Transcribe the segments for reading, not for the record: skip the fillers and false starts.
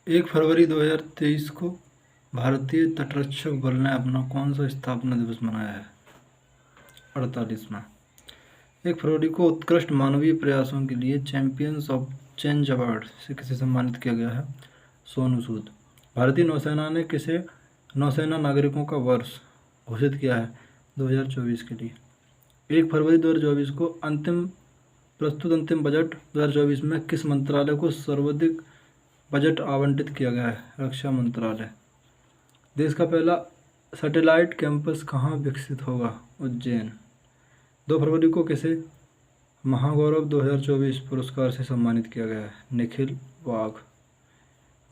1 फरवरी 2023 को भारतीय तटरक्षक बल ने अपना कौन सा स्थापना दिवस मनाया है? 48वां। 1 फरवरी को उत्कृष्ट मानवीय प्रयासों के लिए चैंपियंस ऑफ चेंज अवार्ड से किसे सम्मानित किया गया है? सोनू सूद। भारतीय नौसेना ने किसे नौसेना नागरिकों का वर्ष घोषित किया है 2024 के लिए? 1 फरवरी 2024 को अंतिम बजट 2024 में किस मंत्रालय को सर्वाधिक बजट आवंटित किया गया है? रक्षा मंत्रालय। देश का पहला सैटेलाइट कैंपस कहाँ विकसित होगा? उज्जैन। 2 फरवरी को किसे महागौरव 2024 पुरस्कार से सम्मानित किया गया है? निखिल वाघ।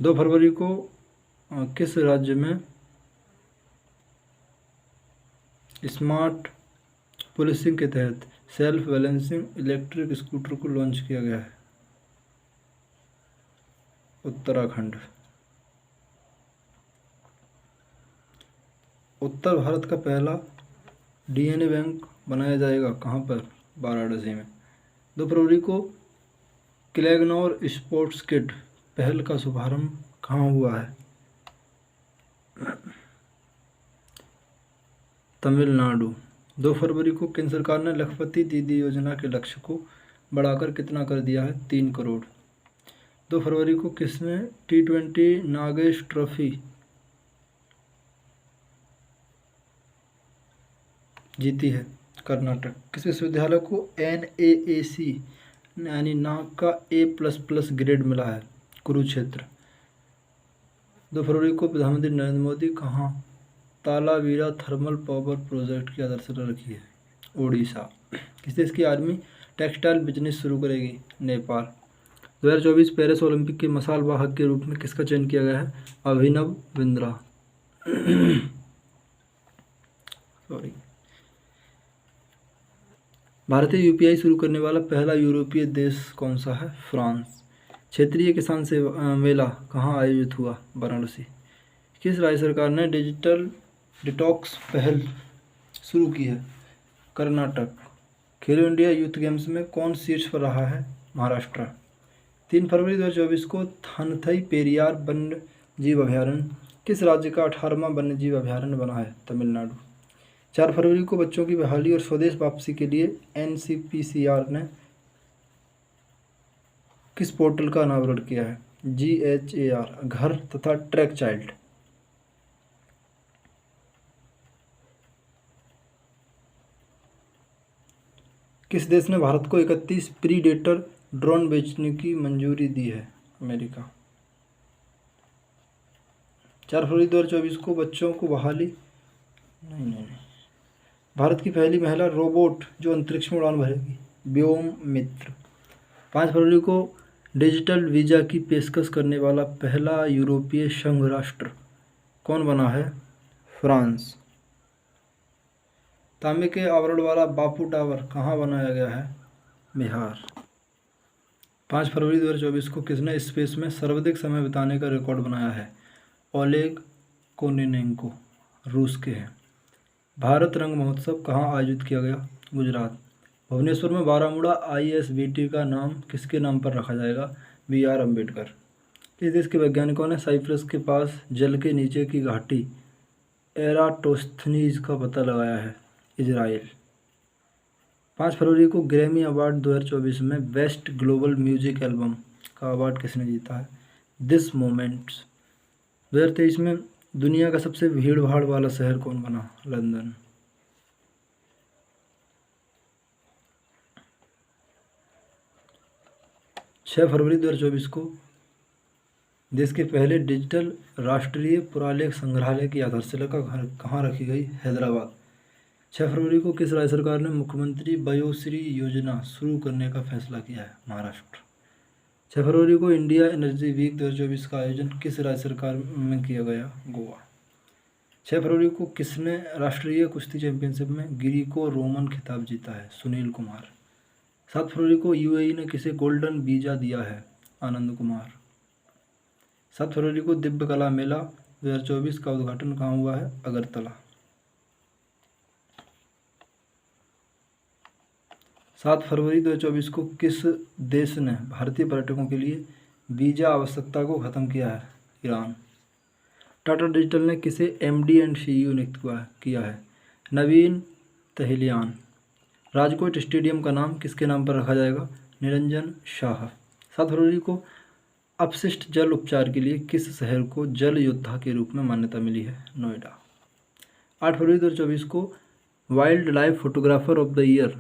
2 फरवरी को किस राज्य में स्मार्ट पुलिसिंग के तहत सेल्फ बैलेंसिंग इलेक्ट्रिक स्कूटर को लॉन्च किया गया है? उत्तराखंड। उत्तर भारत का पहला डीएनए बैंक बनाया जाएगा कहाँ पर? वाराणसी में। 2 फरवरी को क्लैगनौर स्पोर्ट्स किट पहल का शुभारंभ कहाँ हुआ है? तमिलनाडु। 2 फरवरी को केंद्र सरकार ने लखपति दीदी योजना के लक्ष्य को बढ़ाकर कितना कर दिया है? 3 करोड़। 2 फरवरी को किसने T20 नागेश ट्रॉफी जीती है? कर्नाटक। किस विश्वविद्यालय को NAAC यानी नाक का A++ ग्रेड मिला है? कुरुक्षेत्र। 2 फरवरी को प्रधानमंत्री नरेंद्र मोदी कहाँ तालावीरा थर्मल पावर प्रोजेक्ट की आधारशिला रखी है? ओडिशा। किस देश की आर्मी टेक्सटाइल बिजनेस शुरू करेगी? नेपाल। 2024 पेरिस ओलंपिक के मसाल वाहक के रूप में किसका चयन किया गया है? अभिनव बिंद्रा। सॉरी। भारतीय UPI शुरू करने वाला पहला यूरोपीय देश कौन सा है? फ्रांस। क्षेत्रीय किसान से मेला कहाँ आयोजित हुआ? वाराणसी। किस राज्य सरकार ने डिजिटल डिटॉक्स पहल शुरू की है? कर्नाटक। खेलो इंडिया यूथ गेम्स में कौन शीर्ष पर रहा है? महाराष्ट्र। 3 फरवरी 2024 को थानथई पेरियार वन्य जीव अभयारण्य किस राज्य का 18वां वन्य जीव अभयारण्य बना है? तमिलनाडु। 4 फरवरी को बच्चों की बहाली और स्वदेश वापसी के लिए NCPCR ने किस पोर्टल का अनावरण किया है? GHAR घर तथा ट्रैक चाइल्ड। किस देश ने भारत को 31 प्रीडेटर ड्रोन बेचने की मंजूरी दी है? अमेरिका। 4 फरवरी 2024 को बच्चों को बहाली नहीं भारत की पहली महिला रोबोट जो अंतरिक्ष में उड़ान भरेगी? व्योम मित्र। 5 फरवरी को डिजिटल वीज़ा की पेशकश करने वाला पहला यूरोपीय संघ राष्ट्र कौन बना है? फ्रांस। तांबे के आवरण वाला बापू टावर कहाँ बनाया गया है? बिहार। 5 फरवरी 2024 को किसने स्पेस में सर्वाधिक समय बिताने का रिकॉर्ड बनाया है? ओलेग कोनिनेंको रूस के हैं। भारत रंग महोत्सव कहाँ आयोजित किया गया? गुजरात। भुवनेश्वर में बारामूला ISBT का नाम किसके नाम पर रखा जाएगा? BR अम्बेडकर। किस देश के वैज्ञानिकों ने साइप्रस के पास जल के नीचे की घाटी एराटोस्थनीज का पता लगाया है? इजराइल। 5 फरवरी को ग्रैमी अवार्ड 2024 में बेस्ट ग्लोबल म्यूजिक एल्बम का अवार्ड किसने जीता है? This moments. 2023 में दुनिया का सबसे भीड़ भाड़ वाला शहर कौन बना? लंदन। छः फरवरी 2024 को देश के पहले डिजिटल राष्ट्रीय पुरालेख संग्रहालय की आधारशिला कहाँ रखी गई? हैदराबाद। 6 फरवरी को किस राज्य सरकार ने मुख्यमंत्री वयोश्री योजना शुरू करने का फैसला किया है? महाराष्ट्र। 6 फरवरी को इंडिया एनर्जी वीक 2024 का आयोजन किस राज्य सरकार में किया गया? गोवा। 6 फरवरी को किसने राष्ट्रीय कुश्ती चैंपियनशिप में ग्रीको रोमन खिताब जीता है? सुनील कुमार। 7 फरवरी को UAE ने किसे गोल्डन वीजा दिया है? आनंद कुमार। 7 फरवरी को दिव्य कला मेला 2024 का उद्घाटन कहाँ हुआ है? अगरतला। 7 फरवरी 2024 को किस देश ने भारतीय पर्यटकों के लिए वीजा आवश्यकता को खत्म किया है? ईरान। टाटा डिजिटल ने किसे MD एंड CEO नियुक्त किया है? नवीन तहिलियान। राजकोट स्टेडियम का नाम किसके नाम पर रखा जाएगा? निरंजन शाह। 7 फरवरी को अपशिष्ट जल उपचार के लिए किस शहर को जल योद्धा के रूप में मान्यता मिली है? नोएडा। 8 फरवरी 2024 को wild life photographer of the year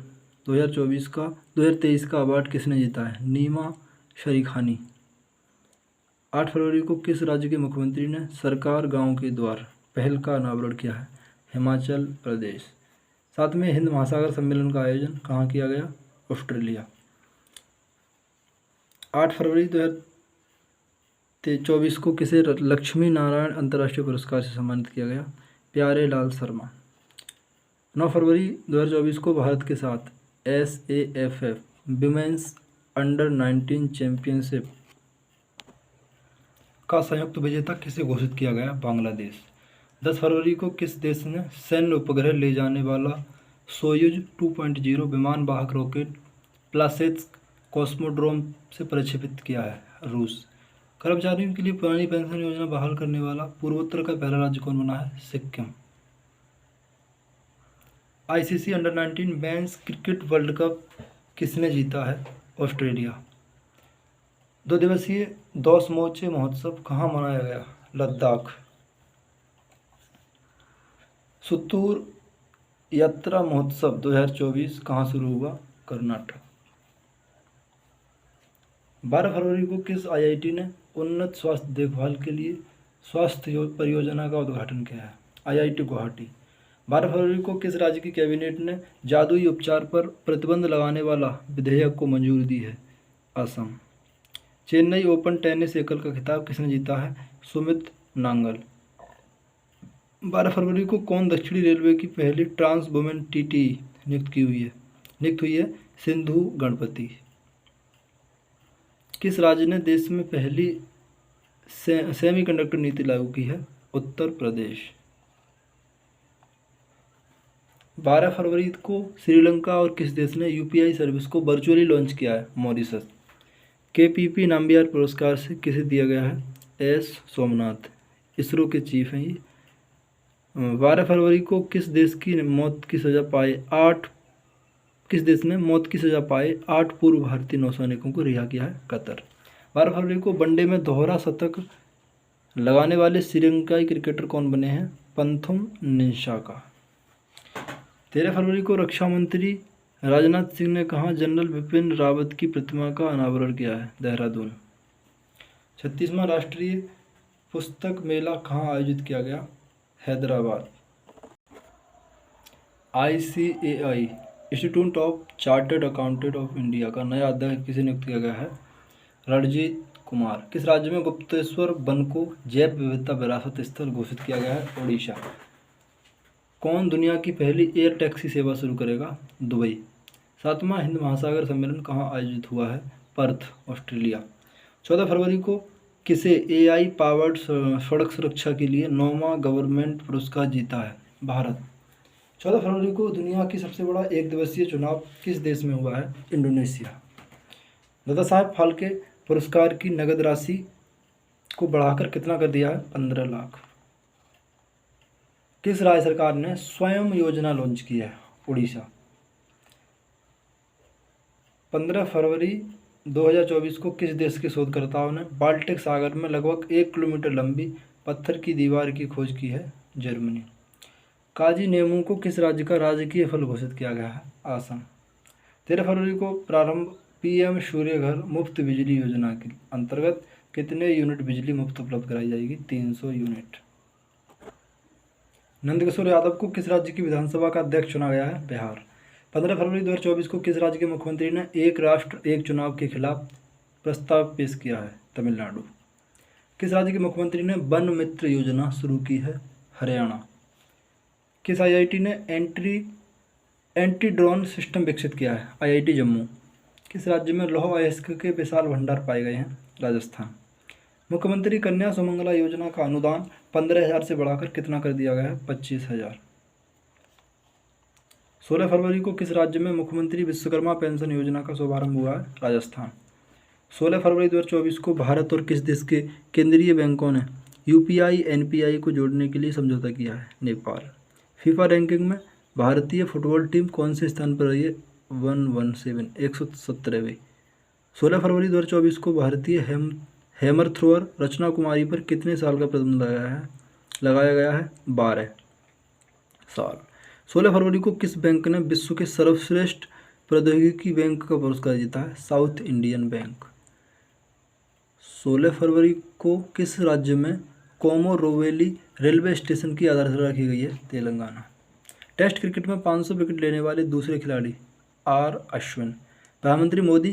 2023 का अवार्ड किसने जीता है? नीमा शरीखानी। 8 फरवरी को किस राज्य के मुख्यमंत्री ने सरकार गांव के द्वार पहल का अनावरण किया है? हिमाचल प्रदेश। 7वें हिंद महासागर सम्मेलन का आयोजन कहाँ किया गया? ऑस्ट्रेलिया। 8 फरवरी 2024 को किसे लक्ष्मी नारायण अंतर्राष्ट्रीय पुरस्कार से सम्मानित किया गया? प्यारे लाल शर्मा। 9 फरवरी 2024 को भारत के साथ SAFF विमेंस अंडर-19 चैंपियनशिप का संयुक्त विजेता किसे घोषित किया गया? बांग्लादेश। 10 फरवरी को किस देश ने सैन्य उपग्रह ले जाने वाला सोयुज 2.0 विमान वाहक रॉकेट प्लासेत्स्क कॉस्मोड्रोम से प्रक्षेपित किया है? रूस। कर्मचारियों के लिए पुरानी पेंशन योजना बहाल करने वाला पूर्वोत्तर का पहला राज्य कौन बना है? Sikkim. ICC under-19 men's cricket world cup किसने जीता है? ऑस्ट्रेलिया। 2 दिवसीय दोसमोचे महोत्सव कहाँ मनाया गया? लद्दाख। सुत्तूर यात्रा महोत्सव 2024 कहाँ शुरू हुआ? कर्नाटक। 12 फरवरी को किस IIT ने उन्नत स्वास्थ्य देखभाल के लिए स्वास्थ्य परियोजना का उद्घाटन किया है? IIT गुवाहाटी। 12 फरवरी को किस राज्य की कैबिनेट ने जादुई उपचार पर प्रतिबंध लगाने वाला विधेयक को मंजूरी दी है? असम। चेन्नई ओपन टेनिस एकल का खिताब किसने जीता है? सुमित नांगल। 12 फरवरी को कौन दक्षिणी रेलवे की पहली ट्रांस वुमेन TT नियुक्त हुई है? सिंधु गणपति। किस राज्य ने देश में पहली सेमीकंडक्टर नीति लागू की है? उत्तर प्रदेश। 12 फरवरी को श्रीलंका और किस देश ने UPI सर्विस को वर्चुअली लॉन्च किया है? मॉरिशस। KPP नामबिहार पुरस्कार से किसे दिया गया है? S सोमनाथ। इसरो के चीफ हैं ये। 12 फरवरी को किस देश ने मौत की सज़ा पाए 8 पूर्व भारतीय नौसैनिकों को रिहा किया है? कतर। 12 फरवरी को वनडे में दोहरा शतक लगाने वाले श्रीलंकाई क्रिकेटर कौन बने हैं? पंथुम निंशाका। 13 फरवरी को रक्षा मंत्री राजनाथ सिंह ने कहाँ जनरल बिपिन रावत की प्रतिमा का अनावरण किया है? देहरादून। 36वां राष्ट्रीय पुस्तक मेला कहाँ आयोजित किया गया? Hyderabad. ICAI institute of chartered accountant of India का नया अध्यक्ष किसे नियुक्त किया गया है? रणजीत कुमार। किस राज्य में गुप्तेश्वर वन को जैव विविधता विरासत स्थल घोषित किया गया है? ओडिशा। कौन दुनिया की पहली एयर टैक्सी सेवा शुरू करेगा? दुबई। 7वां हिंद महासागर सम्मेलन कहाँ आयोजित हुआ है? Perth, Australia. 14 फरवरी को किसे AI पावर्ड सड़क सुरक्षा के लिए 9वां गवर्नमेंट पुरस्कार जीता है? भारत। 14 फरवरी को दुनिया की सबसे बड़ा एक दिवसीय चुनाव किस देश में हुआ है? इंडोनेशिया। दादा साहब फाल्के पुरस्कार की नगद राशि को बढ़ाकर कितना कर दिया है? 15 लाख। किस राज्य सरकार ने स्वयं योजना लॉन्च की है? उड़ीसा। 15 फरवरी 2024 को किस देश के शोधकर्ताओं ने बाल्टिक सागर में लगभग 1 किलोमीटर लंबी पत्थर की दीवार की खोज की है? जर्मनी। काजी नेमू को किस राज्य का राजकीय फल घोषित किया गया है? आसाम। 13 फरवरी को प्रारंभ PM सूर्य घर मुफ्त बिजली योजना के अंतर्गत कितने यूनिट बिजली मुफ्त उपलब्ध कराई जाएगी? 300 यूनिट। नंदकिशोर यादव को किस राज्य की विधानसभा का अध्यक्ष चुना गया है? बिहार। 15 फरवरी 2024 को किस राज्य के मुख्यमंत्री ने एक राष्ट्र एक चुनाव के खिलाफ प्रस्ताव पेश किया है? तमिलनाडु। किस राज्य के मुख्यमंत्री ने वन मित्र योजना शुरू की है? हरियाणा। किस IIT ने एंटी ड्रोन सिस्टम विकसित किया है? IIT जम्मू। किस राज्य में लौह अयस्क के विशाल भंडार पाए गए हैं? राजस्थान। मुख्यमंत्री कन्या सुमंगला योजना का अनुदान 15,000 से बढ़ाकर कितना कर दिया गया है? 25,000। 16 फरवरी को किस राज्य में मुख्यमंत्री विश्वकर्मा पेंशन योजना का शुभारंभ हुआ है? राजस्थान। 16 फरवरी 2024 को भारत और किस देश के केंद्रीय बैंकों ने यूपीआई एनपीआई को जोड़ने के लिए समझौता किया है? नेपाल। फीफा रैंकिंग में भारतीय फुटबॉल टीम कौन से स्थान पर रही है? 117वें। 16 फरवरी 2024 को भारतीय हैमर थ्रोअर रचना कुमारी पर कितने साल का प्रतिबंध लगाया गया है? 12 साल। 16 फरवरी को किस बैंक ने विश्व के सर्वश्रेष्ठ प्रौद्योगिकी बैंक का पुरस्कार जीता है? South Indian bank. 16 फरवरी को किस राज्य में कोमोरोवेली रेलवे स्टेशन की आधारशिला रखी गई है? तेलंगाना। टेस्ट क्रिकेट में 500 विकेट लेने वाले दूसरे खिलाड़ी आर अश्विन। प्रधानमंत्री मोदी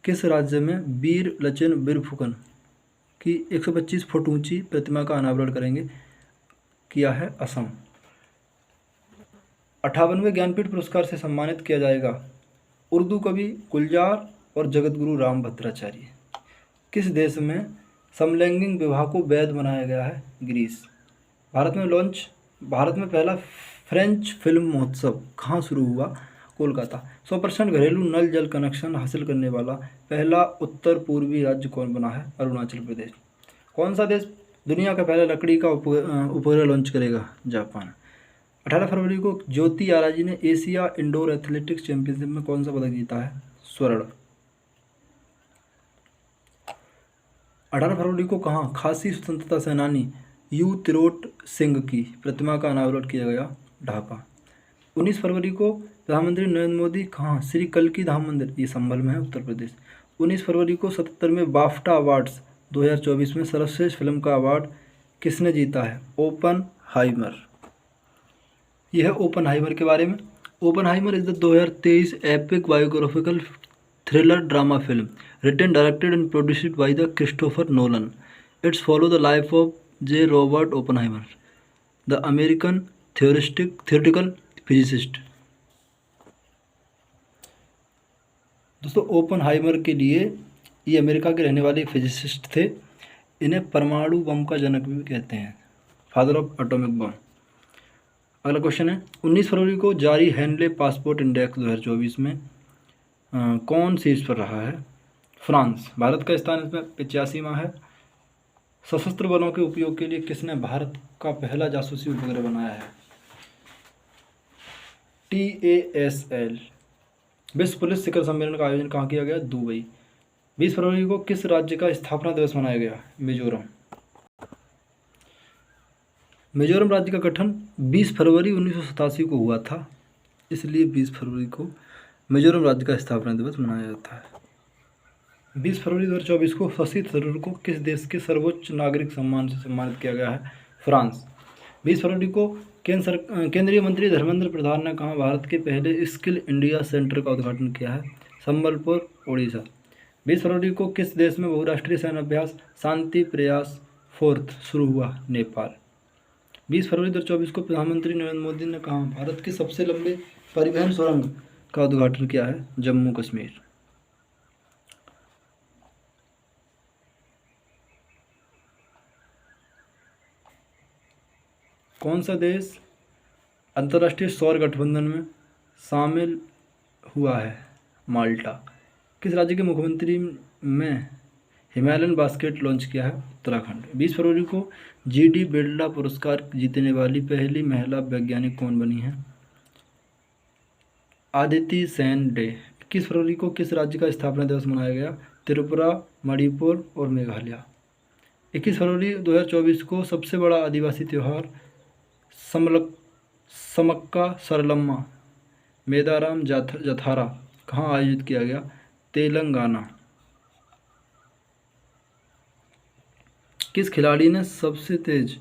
किस राज्य में वीर लचन बिरफुकन की 125 फुट ऊंची प्रतिमा का अनावरण करेंगे? किया है असम। 58वें ज्ञानपीठ पुरस्कार से सम्मानित किया जाएगा उर्दू कवि गुलजार और जगतगुरु राम भद्राचार्य। किस देश में समलैंगिक विवाह को वैध बनाया गया है? ग्रीस। भारत में पहला फ्रेंच फिल्म महोत्सव कहाँ शुरू हुआ? कोलकाता। 100% घरेलू नल जल कनेक्शन हासिल करने वाला पहला उत्तर पूर्वी राज्य कौन बना है? अरुणाचल प्रदेश। कौन सा देश दुनिया का पहला लकड़ी का उपग्रह लॉन्च करेगा? जापान। 18 फरवरी को ज्योति आराजी ने एशिया इंडोर एथलेटिक्स चैंपियनशिप में कौन सा पदक जीता है? स्वर्ण। 18 फरवरी को कहाँ खासी स्वतंत्रता सेनानी यू तिरोट सिंह की प्रतिमा का अनावरण किया गया? ढाका। 19 फरवरी को प्रधानमंत्री नरेंद्र मोदी कहाँ श्री कल्की धाम मंदिर, ये संभल में है, उत्तर प्रदेश। 19 फरवरी को 77वें बाफ्टा अवार्ड्स 2024 में सर्वश्रेष्ठ फिल्म का अवार्ड किसने जीता है? ओपनहाइमर। यह है ओपनहाइमर के बारे में। Oppenheimer is the 2023 epic biographical thriller drama film written, directed and produced by the Christopher Nolan. It's follow the life of J. Robert Oppenheimer, the American theoretical physicist. दोस्तों Oppenheimer के लिए ये America के रहने वाले फिजिसिस्ट थे। इन्हें परमाणु बम का जनक भी कहते हैं, फादर ऑफ एटॉमिक बम। अगला क्वेश्चन है 19 फरवरी को जारी हेनले पासपोर्ट इंडेक्स 2024 में कौन शीर्ष पर रहा है? फ्रांस। भारत का स्थान इसमें 85वां है। सशस्त्र बलों के उपयोग के लिए किसने भारत का पहला जासूसी उपग्रह बनाया है? TASL। विश्व पुलिस शिखर सम्मेलन का आयोजन कहाँ किया गया? दुबई। 20 फरवरी को किस राज्य का स्थापना दिवस मनाया गया? मिजोरम। मिजोरम राज्य का गठन 20 फरवरी 1987 को हुआ था, इसलिए 20 फरवरी को मिजोरम राज्य का स्थापना दिवस मनाया जाता है। 20 फरवरी 2024 को शशि थरूर को किस देश के सर्वोच्च नागरिक सम्मान से सम्मानित किया गया है? फ्रांस। 20 फरवरी को केंद्रीय मंत्री धर्मेंद्र प्रधान ने कहा भारत के पहले स्किल इंडिया सेंटर का उद्घाटन किया है? संबलपुर, उड़ीसा। 20 फरवरी को किस देश में बहुराष्ट्रीय सैन्य अभ्यास शांति प्रयास 4 शुरू हुआ? नेपाल। 20 फरवरी 2024 को प्रधानमंत्री नरेंद्र मोदी ने कहा भारत के सबसे लंबे परिवहन सुरंग का उद्घाटन किया है? जम्मू कश्मीर। कौन सा देश अंतर्राष्ट्रीय सौर गठबंधन में शामिल हुआ है? माल्टा। किस राज्य के मुख्यमंत्री में हिमालयन बास्केट लॉन्च किया है? उत्तराखंड। 20 फरवरी को GD बिरला पुरस्कार जीतने वाली पहली महिला वैज्ञानिक कौन बनी है? आदिति सेन डे। 21 फरवरी को किस राज्य का स्थापना दिवस मनाया गया? त्रिपुरा, मणिपुर और मेघालय। 21 फरवरी 2024 को सबसे बड़ा आदिवासी त्यौहार समक्का सरलम्मा मेदाराम जथारा कहाँ आयोजित किया गया? तेलंगाना। किस खिलाड़ी ने सबसे तेज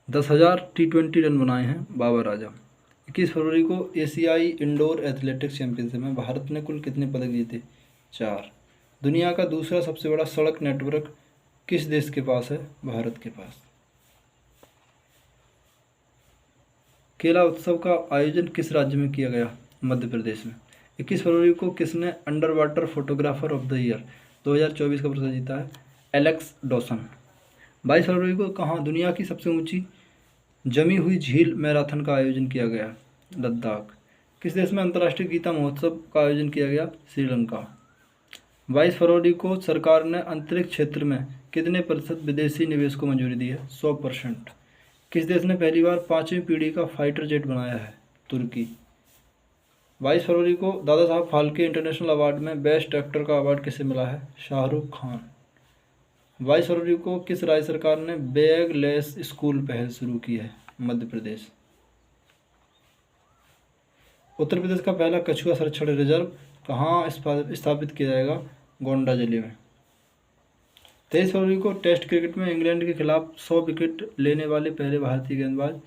10,000 T20 रन बनाए हैं? बाबर आजम। 21 फरवरी को एशियाई इंडोर एथलेटिक्स चैंपियनशिप में भारत ने कुल कितने पदक जीते? 4। दुनिया का दूसरा सबसे बड़ा सड़क नेटवर्क किस देश के पास है? भारत के पास। केला उत्सव का आयोजन किस राज्य में किया गया? मध्य प्रदेश में। 21 फरवरी को किसने under water photographer of the year 2024 का पुरस्कार जीता है? Alex Dawson. 22 फरवरी को कहाँ दुनिया की सबसे ऊंची जमी हुई झील मैराथन का आयोजन किया गया? लद्दाख। किस देश में अंतर्राष्ट्रीय गीता महोत्सव का आयोजन किया गया? श्रीलंका। 22 फरवरी को सरकार ने अंतरिक्ष क्षेत्र में कितने प्रतिशत विदेशी निवेश को मंजूरी दी है? 100%। किस देश ने पहली बार 5वीं पीढ़ी का फाइटर जेट बनाया है? तुर्की। 22 फरवरी को दादा साहब फाल्के इंटरनेशनल अवार्ड में बेस्ट एक्टर का अवार्ड किसे मिला है? शाहरुख खान। 22 फरवरी को किस राज्य सरकार ने बैग लेस स्कूल पहल शुरू की है? मध्य प्रदेश। उत्तर प्रदेश का पहला कछुआ संरक्षण रिजर्व कहाँ स्थापित किया जाएगा? गोंडा जिले में। 23 फरवरी को टेस्ट क्रिकेट में इंग्लैंड के खिलाफ 100 विकेट लेने वाले पहले भारतीय गेंदबाज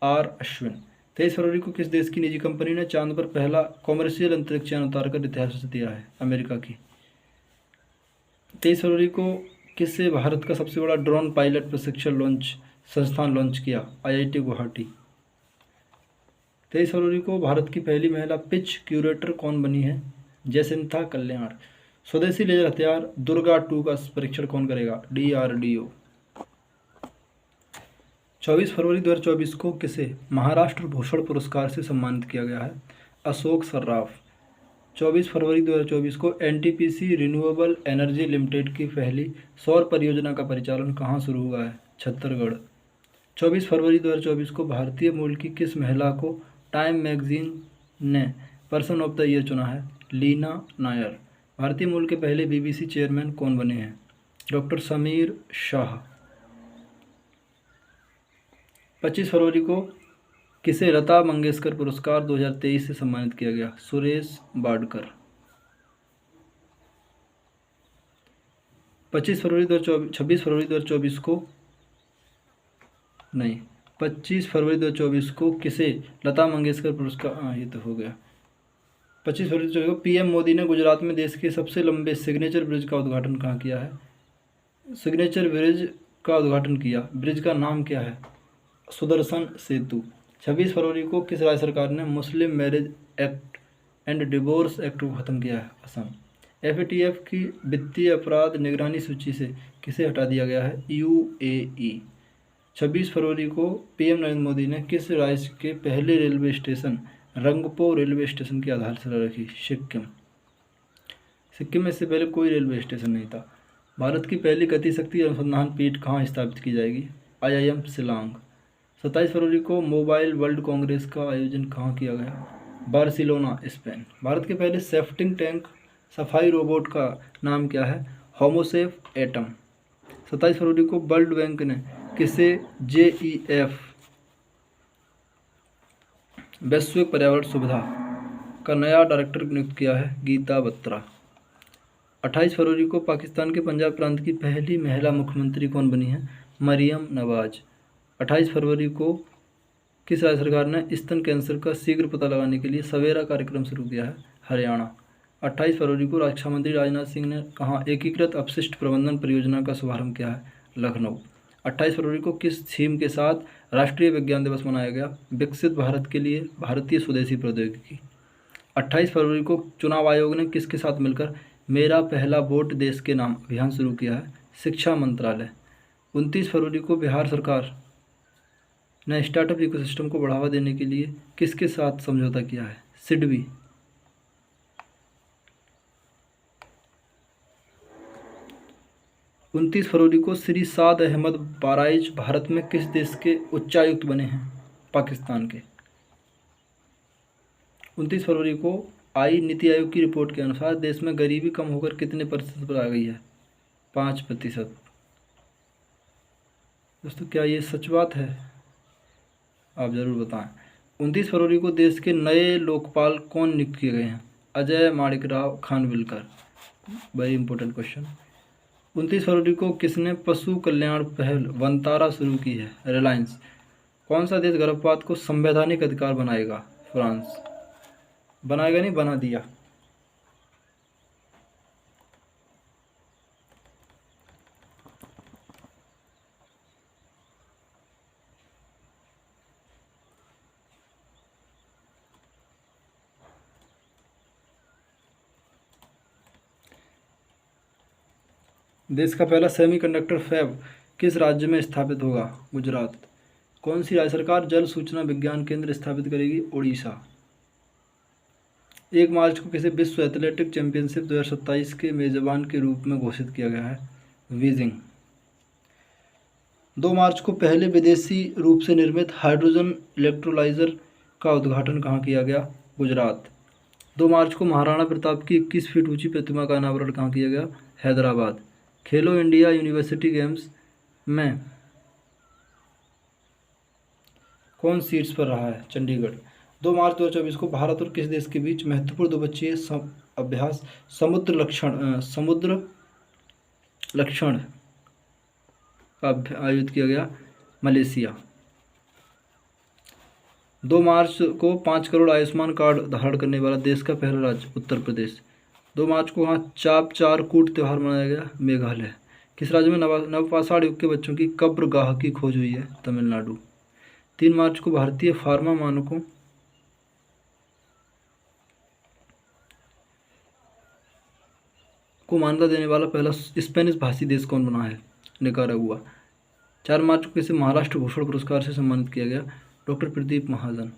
आर अश्विन। 23 फरवरी को किस देश की निजी कंपनी ने चांद पर पहला कॉमर्शियल अंतरिक्ष यान उतारकर इतिहास रच दिया है? अमेरिका की। 23 फरवरी को किससे भारत का सबसे बड़ा ड्रोन पायलट प्रशिक्षण संस्थान लॉन्च किया? IIT गुवाहाटी। 23 फरवरी को भारत की पहली महिला पिच क्यूरेटर कौन बनी है? जयसिंथा कल्याण। स्वदेशी लेजर हथियार दुर्गा 2 का परीक्षण कौन करेगा? DRDO। 24 फरवरी 2024 को किसे महाराष्ट्र भूषण पुरस्कार से सम्मानित किया गया है? अशोक सर्राफ। 24 फरवरी 2024 को NTPC रिन्यूएबल एनर्जी लिमिटेड की पहली सौर परियोजना का परिचालन कहाँ शुरू हुआ है? छत्तीसगढ़। 24 फरवरी 2024 को भारतीय मूल की किस महिला को टाइम मैगजीन ने पर्सन ऑफ द ईयर चुना है? लीना नायर। भारतीय मूल के पहले BBC चेयरमैन कौन बने हैं? डॉक्टर समीर शाह। 25 फरवरी को किसे लता मंगेशकर पुरस्कार 2023 से सम्मानित किया गया? सुरेश वाडकर। 25 फरवरी 2024 को किसे लता मंगेशकर पुरस्कार, ये तो हो गया। 25 फरवरी 2024 को PM मोदी ने गुजरात में देश के सबसे लंबे सिग्नेचर ब्रिज का उद्घाटन कहाँ किया है? सिग्नेचर ब्रिज का उद्घाटन किया। ब्रिज का नाम क्या है? सुदर्शन सेतु। 26 फरवरी को किस राज्य सरकार ने मुस्लिम marriage act and divorce act को खत्म किया है? असम। FATF की वित्तीय अपराध निगरानी सूची से किसे हटा दिया गया है? UAE। 26 फरवरी को PM नरेंद्र मोदी ने किस राज्य के पहले railway station Rangpo railway station की आधारशिला रखी? सिक्किम में इससे पहले कोई रेलवे स्टेशन नहीं था। भारत की पहली गतिशक्ति अनुसंधान पीठ कहाँ स्थापित की जाएगी? IIM शिलांग। 27 फरवरी को मोबाइल वर्ल्ड कांग्रेस का आयोजन कहाँ किया गया? Barcelona, Spain. भारत के पहले सेफ्टिंग टैंक सफाई रोबोट का नाम क्या है? होमोसेफ एटम। 27 फरवरी को वर्ल्ड बैंक ने किसे JEF वैश्विक पर्यावरण सुविधा का नया डायरेक्टर नियुक्त किया है? गीता बत्रा। 28 फरवरी को पाकिस्तान के पंजाब प्रांत की पहली महिला मुख्यमंत्री कौन बनी है? मरियम नवाज। 28 फरवरी को किस राज्य सरकार ने स्तन कैंसर का शीघ्र पता लगाने के लिए सवेरा कार्यक्रम शुरू किया है? हरियाणा। 28 फरवरी को रक्षा मंत्री राजनाथ सिंह ने कहाँ एकीकृत अपशिष्ट प्रबंधन परियोजना का शुभारंभ किया है? लखनऊ। 28 फरवरी को किस थीम के साथ राष्ट्रीय विज्ञान दिवस मनाया गया? विकसित भारत के लिए भारतीय स्वदेशी प्रौद्योगिकी। 28 फरवरी को चुनाव आयोग ने किसके साथ मिलकर मेरा पहला वोट देश के नाम अभियान शुरू किया है? शिक्षा मंत्रालय। 29 फरवरी को बिहार सरकार ने स्टार्टअप इकोसिस्टम को बढ़ावा देने के लिए किसके साथ समझौता किया है? सिडबी। 29 फरवरी को श्री साद अहमद बाराइच भारत में किस देश के उच्चायुक्त बने हैं? पाकिस्तान के। 29 फरवरी को आई नीति आयोग की रिपोर्ट के अनुसार देश में गरीबी कम होकर कितने प्रतिशत पर आ गई है? 5%। दोस्तों क्या ये सच बात है? आप ज़रूर बताएं। 29 फरवरी को देश के नए लोकपाल कौन नियुक्त किए गए हैं? Ajay Manikrao Khanwilkar. Very important question. 29 फरवरी को किसने पशु कल्याण पहल वनतारा शुरू की है? रिलायंस। कौन सा देश गर्भपात को संवैधानिक अधिकार बनाएगा? फ्रांस। बनाएगा नहीं, बना दिया। देश का पहला सेमीकंडक्टर फैब किस राज्य में स्थापित होगा? गुजरात। कौन सी राज्य सरकार जल सूचना विज्ञान केंद्र स्थापित करेगी? ओडिशा। 1 मार्च को किसे विश्व एथलेटिक चैंपियनशिप 2027 के मेजबान के रूप में घोषित किया गया है? बीजिंग। 2 मार्च को पहले विदेशी रूप से निर्मित हाइड्रोजन इलेक्ट्रोलाइजर का उद्घाटन कहाँ किया गया? गुजरात। 2 मार्च को महाराणा प्रताप की 21 फीट ऊंची प्रतिमा का अनावरण कहाँ किया गया? हैदराबाद। खेलो इंडिया यूनिवर्सिटी गेम्स में कौन सीट्स पर रहा है? चंडीगढ़। 2 मार्च 2024 को भारत और किस देश के बीच महत्वपूर्ण द्विपक्षीय अभ्यास समुद्र लक्षण का आयोजित किया गया? मलेशिया। 2 मार्च को 5 करोड़ आयुष्मान कार्ड धारण करने वाला देश का पहला राज्य? उत्तर प्रदेश। 2 मार्च को वहाँ चाप चार कूट त्यौहार मनाया गया? मेघालय। किस राज्य में नवपाषाण युग के बच्चों की कब्रगाह की खोज हुई है? तमिलनाडु। 3 मार्च को भारतीय फार्मा मानकों को मान्यता देने वाला पहला स्पेनिश भाषी देश कौन बना है? निकारागुआ। 4 मार्च को किसे महाराष्ट्र भूषण पुरस्कार से सम्मानित किया गया? डॉक्टर प्रदीप महाजन।